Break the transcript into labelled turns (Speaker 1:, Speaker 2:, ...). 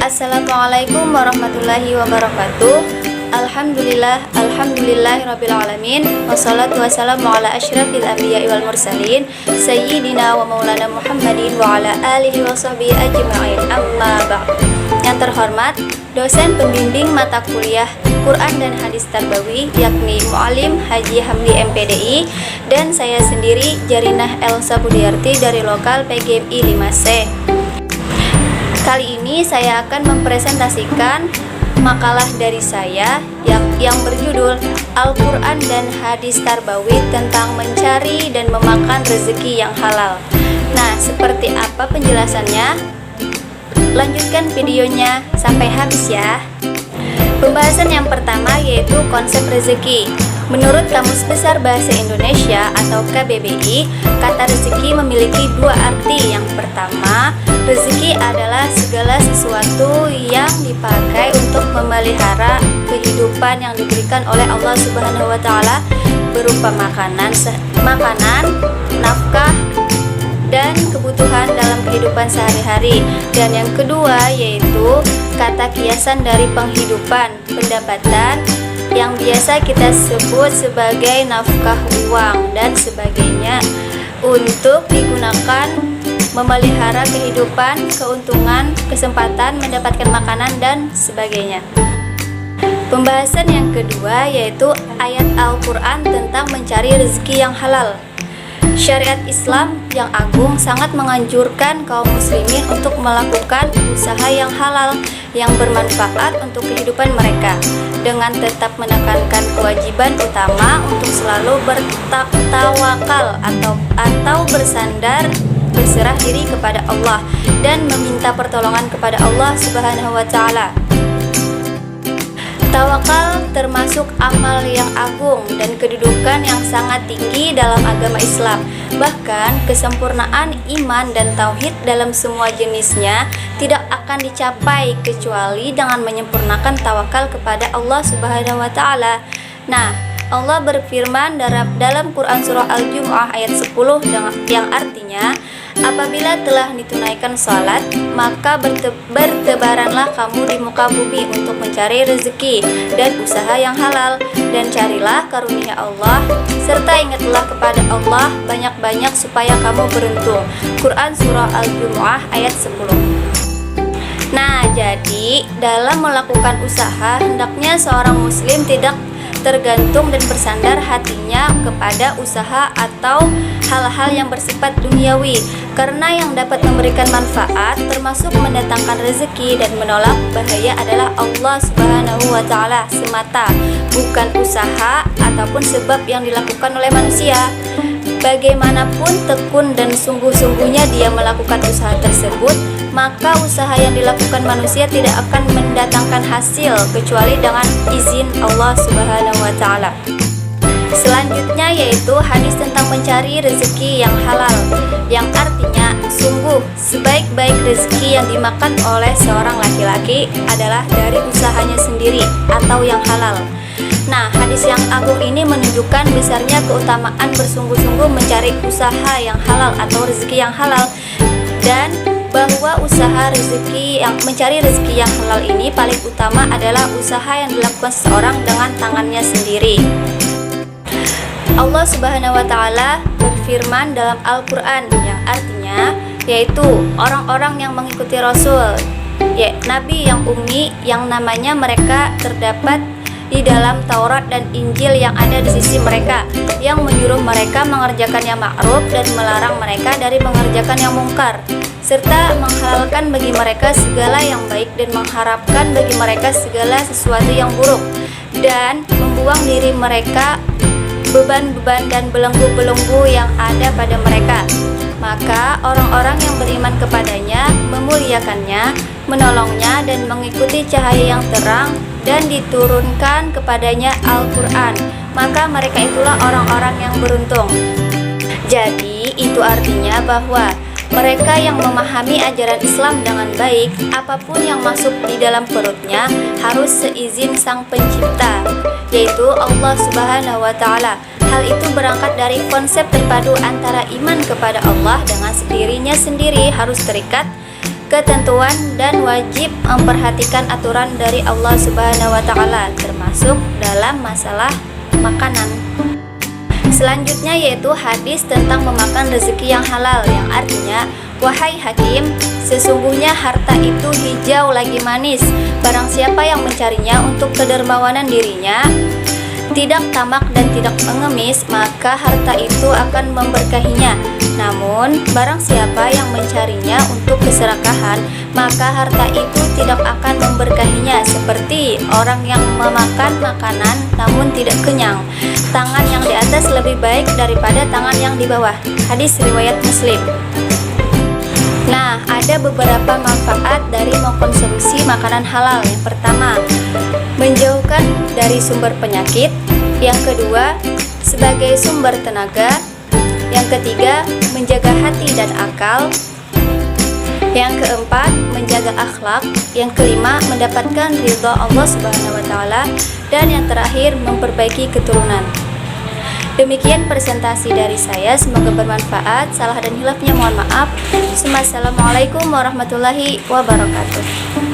Speaker 1: Assalamualaikum warahmatullahi wabarakatuh. Alhamdulillahirabbil alamin. Wassalatu wassalamu ala asyrafil anbiya'i wal mursalin sayyidina wa maulana Muhammadin wa ala alihi wa sahbihi ajma'in. Amma ba'd. Yang terhormat dosen pembimbing mata kuliah Quran dan Hadis Tarbawi, yakni Mu'alim Haji Hamdi MPDI, dan saya sendiri Jarinah Elsa Budiarti dari lokal PGMI 5C. Kali ini saya akan mempresentasikan makalah dari saya yang berjudul Al-Quran dan Hadis Tarbawi tentang mencari dan memakan rezeki yang halal. Nah, seperti apa penjelasannya? Lanjutkan videonya sampai habis ya. Pembahasan yang pertama yaitu konsep rezeki. Menurut Kamus Besar Bahasa Indonesia atau KBBI, kata rezeki memiliki dua arti. Yang pertama, rezeki adalah segala sesuatu yang dipakai untuk memelihara kehidupan yang diberikan oleh Allah Subhanahu wa taala berupa makanan, nafkah, dan kebutuhan dalam kehidupan sehari-hari. Dan yang kedua yaitu kata kiasan dari penghidupan, pendapatan yang biasa kita sebut sebagai nafkah uang dan sebagainya, untuk digunakan memelihara kehidupan, keuntungan, kesempatan mendapatkan makanan dan sebagainya. Pembahasan yang kedua yaitu ayat Al-Quran tentang mencari rezeki yang halal. Syariat Islam yang agung sangat menganjurkan kaum muslimin untuk melakukan usaha yang halal yang bermanfaat untuk kehidupan mereka, dengan tetap menekankan kewajiban utama untuk selalu bertawakal atau bersandar, berserah diri kepada Allah dan meminta pertolongan kepada Allah Subhanahu wa taala. Tawakal termasuk amal yang agung dan kedudukan yang sangat tinggi dalam agama Islam. Bahkan kesempurnaan iman dan tauhid dalam semua jenisnya tidak akan dicapai kecuali dengan menyempurnakan tawakal kepada Allah Subhanahu wa taala. Nah, Allah berfirman dalam Quran surah Al-Jumu'ah ayat 10 yang artinya, apabila telah ditunaikan salat, maka bertebaranlah kamu di muka bumi untuk mencari rezeki dan usaha yang halal, dan carilah karunia Allah, serta ingatlah kepada Allah banyak-banyak supaya kamu beruntung. Quran surah Al-Jumu'ah ayat 10. Nah, jadi dalam melakukan usaha, hendaknya seorang muslim tidak tergantung dan bersandar hatinya kepada usaha atau hal-hal yang bersifat duniawi, karena yang dapat memberikan manfaat termasuk mendatangkan rezeki dan menolak bahaya adalah Allah Subhanahu wa taala semata, bukan usaha ataupun sebab yang dilakukan oleh manusia. Bagaimanapun tekun dan sungguh-sungguhnya dia melakukan usaha tersebut, maka usaha yang dilakukan manusia tidak akan mendatangkan hasil kecuali dengan izin Allah Subhanahu wa taala. Selanjutnya yaitu hadis tentang mencari rezeki yang halal, yang artinya sungguh sebaik-baik rezeki yang dimakan oleh seorang laki-laki adalah dari usahanya sendiri atau yang halal. Nah, hadis yang agung ini menunjukkan besarnya keutamaan bersungguh-sungguh mencari usaha yang halal atau rezeki yang halal, dan bahwa usaha mencari rezeki yang halal ini paling utama adalah usaha yang dilakukan seseorang dengan tangannya sendiri. Allah Subhanahu wa taala berfirman dalam Al-Quran yang artinya yaitu orang-orang yang mengikuti Rasul, Nabi yang ummi, yang namanya mereka terdapat di dalam Taurat dan Injil yang ada di sisi mereka, yang menyuruh mereka mengerjakan yang ma'ruf dan melarang mereka dari mengerjakan yang mungkar, serta menghalalkan bagi mereka segala yang baik dan mengharapkan bagi mereka segala sesuatu yang buruk, dan membuang diri mereka beban-beban dan belenggu-belenggu yang ada pada mereka. Maka orang-orang yang beriman kepadanya, memuliakannya, menolongnya, dan mengikuti cahaya yang terang dan diturunkan kepadanya Al-Quran, maka mereka itulah orang-orang yang beruntung. Jadi itu artinya bahwa mereka yang memahami ajaran Islam dengan baik, apapun yang masuk di dalam perutnya harus seizin Sang Pencipta, yaitu Allah Subhanahu wa taala. Hal itu berangkat dari konsep terpadu antara iman kepada Allah dengan dirinya sendiri harus terikat ketentuan dan wajib memperhatikan aturan dari Allah Subhanahu wa taala, termasuk dalam masalah makanan. Selanjutnya yaitu hadis tentang memakan rezeki yang halal, yang artinya, wahai hakim, sesungguhnya harta itu hijau lagi manis. Barang siapa yang mencarinya untuk kedermawanan dirinya, tidak tamak dan tidak mengemis, maka harta itu akan memberkahinya. Namun, barang siapa yang mencarinya untuk keserakahan, maka harta itu tidak akan memberkahinya, seperti orang yang memakan makanan namun tidak kenyang. Tangan yang di atas lebih baik daripada tangan yang di bawah. Hadis riwayat Muslim. Nah, ada beberapa manfaat dari mengkonsumsi makanan halal. Yang pertama, menjauhkan dari sumber penyakit. Yang kedua, sebagai sumber tenaga. Yang ketiga, menjaga hati dan akal. Yang keempat, menjaga akhlak. Yang kelima, mendapatkan ridha Allah Subhanahu wa taala. Dan yang terakhir, memperbaiki keturunan. Demikian presentasi dari saya, semoga bermanfaat. Salah dan hilafnya mohon maaf. Assalamualaikum warahmatullahi wabarakatuh.